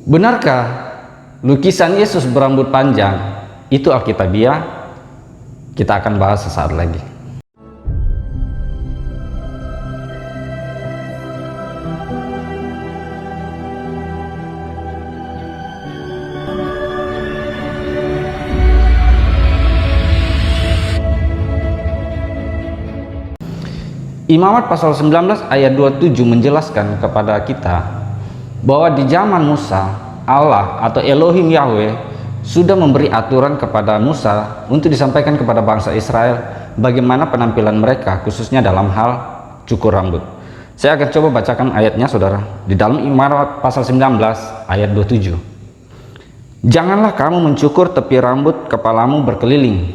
Benarkah lukisan Yesus berambut panjang itu alkitabiah? Kita akan bahas sesaat lagi. Imamat pasal 19 ayat 27 menjelaskan kepada kita bahwa di zaman Musa, Allah atau Elohim Yahweh sudah memberi aturan kepada Musa untuk disampaikan kepada bangsa Israel bagaimana penampilan mereka, khususnya dalam hal cukur rambut. Saya akan coba bacakan ayatnya, saudara, di dalam Imamat pasal 19 ayat 27. Janganlah kamu mencukur tepi rambut kepalamu berkeliling,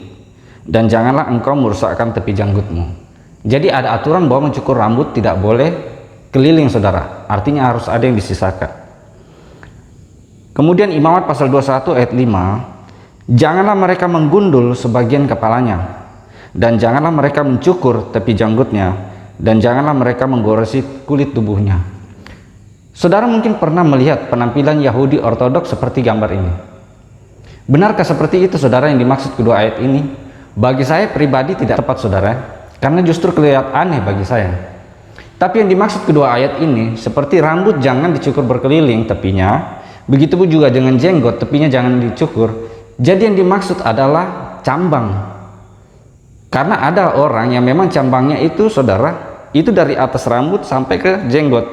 dan janganlah engkau merusakkan tepi janggutmu. Jadi ada aturan bahwa mencukur rambut tidak boleh keliling, saudara. Artinya harus ada yang disisakan. Kemudian Imamat pasal 21 ayat 5, janganlah mereka menggundul sebagian kepalanya, dan janganlah mereka mencukur tepi janggutnya, dan janganlah mereka menggoresi kulit tubuhnya. Saudara mungkin pernah melihat penampilan Yahudi Ortodoks seperti gambar ini. Benarkah seperti itu, saudara, yang dimaksud kedua ayat ini? Bagi saya pribadi tidak tepat, saudara, karena justru kelihatan aneh bagi saya. Tapi yang dimaksud kedua ayat ini, seperti rambut jangan dicukur berkeliling tepinya, begitu pun juga dengan jenggot tepinya jangan dicukur. Jadi yang dimaksud adalah cambang. Karena ada orang yang memang cambangnya itu, saudara, itu dari atas rambut sampai ke jenggot,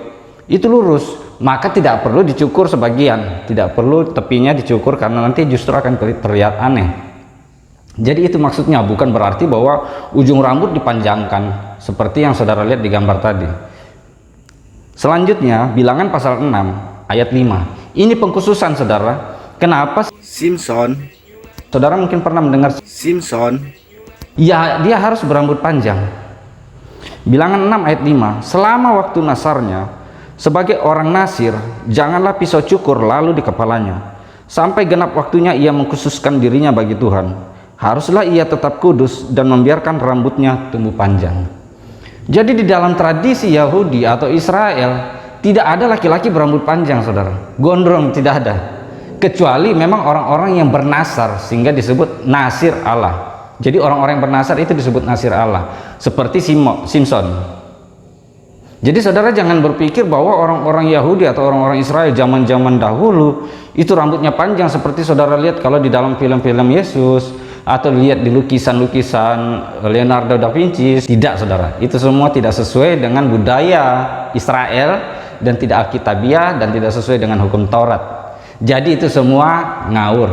itu lurus, maka tidak perlu dicukur sebagian, tidak perlu tepinya dicukur, karena nanti justru akan terlihat aneh. Jadi itu maksudnya, bukan berarti bahwa ujung rambut dipanjangkan seperti yang saudara lihat di gambar tadi. Selanjutnya Bilangan pasal 6 ayat 5. Ini pengkhususan, saudara. Kenapa Simson, saudara mungkin pernah mendengar Simson, ya dia harus berambut panjang. Bilangan 6 ayat 5, selama waktu nasarnya sebagai orang nasir, janganlah pisau cukur lalu di kepalanya, sampai genap waktunya ia mengkhususkan dirinya bagi Tuhan. Haruslah ia tetap kudus dan membiarkan rambutnya tumbuh panjang. Jadi di dalam tradisi Yahudi atau Israel tidak ada laki-laki berambut panjang, saudara. Gondrong tidak ada, kecuali memang orang-orang yang bernasar, sehingga disebut nasir Allah. Jadi orang-orang yang bernasar itu disebut nasir Allah, seperti Simson. Jadi saudara jangan berpikir bahwa orang-orang Yahudi atau orang-orang Israel zaman-zaman dahulu itu rambutnya panjang seperti saudara lihat kalau di dalam film-film Yesus, atau lihat di lukisan-lukisan Leonardo da Vinci. Tidak, saudara, itu semua tidak sesuai dengan budaya Israel dan tidak alkitabiah dan tidak sesuai dengan hukum Taurat. Jadi itu semua ngawur.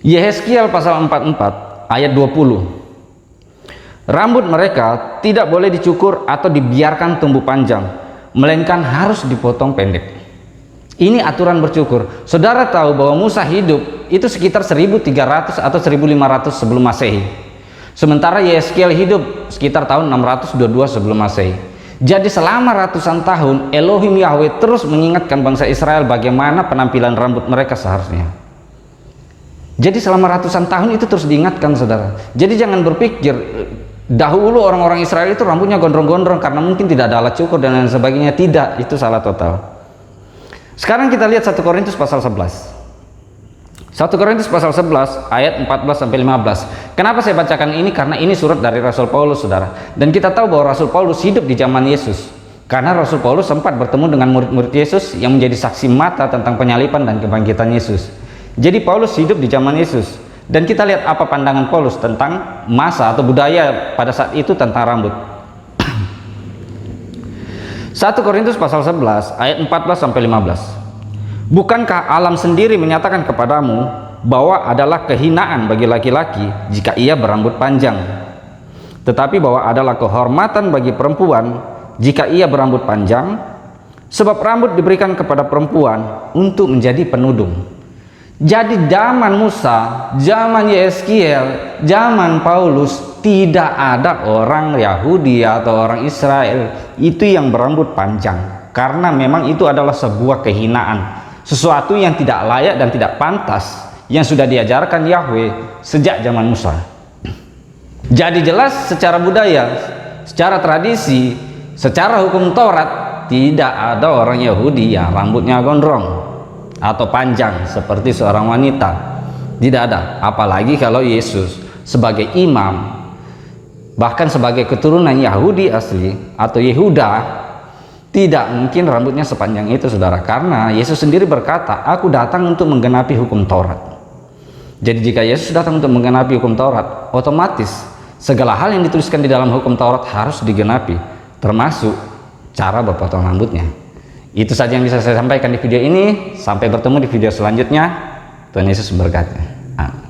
Yehezkiel pasal 44 ayat 20, rambut mereka tidak boleh dicukur atau dibiarkan tumbuh panjang, melainkan harus dipotong pendek. Ini aturan bercukur. Saudara tahu bahwa Musa hidup itu sekitar 1300 atau 1500 sebelum Masehi. Sementara Yehezkiel hidup sekitar tahun 622 sebelum Masehi. Jadi selama ratusan tahun Elohim Yahweh terus mengingatkan bangsa Israel bagaimana penampilan rambut mereka seharusnya. Jadi selama ratusan tahun itu terus diingatkan, saudara. Jadi jangan berpikir dahulu orang-orang Israel itu rambutnya gondrong-gondrong karena mungkin tidak ada alat cukur dan lain sebagainya. Tidak, itu salah total. Sekarang kita lihat 1 Korintus pasal 11. 1 Korintus pasal 11 ayat 14 sampai 15. Kenapa saya bacakan ini? Karena ini surat dari Rasul Paulus, saudara. Dan kita tahu bahwa Rasul Paulus hidup di zaman Yesus. Karena Rasul Paulus sempat bertemu dengan murid-murid Yesus yang menjadi saksi mata tentang penyaliban dan kebangkitan Yesus. Jadi Paulus hidup di zaman Yesus. Dan kita lihat apa pandangan Paulus tentang masa atau budaya pada saat itu tentang rambut. 1 Korintus pasal 11 ayat 14 sampai 15. Bukankah alam sendiri menyatakan kepadamu bahwa adalah kehinaan bagi laki-laki jika ia berambut panjang, tetapi bahwa adalah kehormatan bagi perempuan jika ia berambut panjang, sebab rambut diberikan kepada perempuan untuk menjadi penudung. Jadi zaman Musa, zaman Yehezkiel, zaman Paulus, tidak ada orang Yahudi atau orang Israel itu yang berambut panjang, karena memang itu adalah sebuah kehinaan, sesuatu yang tidak layak dan tidak pantas yang sudah diajarkan Yahweh sejak zaman Musa. Jadi jelas secara budaya, secara tradisi, secara hukum Taurat tidak ada orang Yahudi yang rambutnya gondrong atau panjang seperti seorang wanita. Tidak ada. Apalagi kalau Yesus sebagai imam, bahkan sebagai keturunan Yahudi asli atau Yehuda, tidak mungkin rambutnya sepanjang itu, saudara, karena Yesus sendiri berkata, aku datang untuk menggenapi hukum Taurat. Jadi jika Yesus datang untuk menggenapi hukum Taurat, otomatis segala hal yang dituliskan di dalam hukum Taurat harus digenapi, termasuk cara berpotong rambutnya. Itu saja yang bisa saya sampaikan di video ini. Sampai bertemu di video selanjutnya. Tuhan Yesus memberkati. Amin.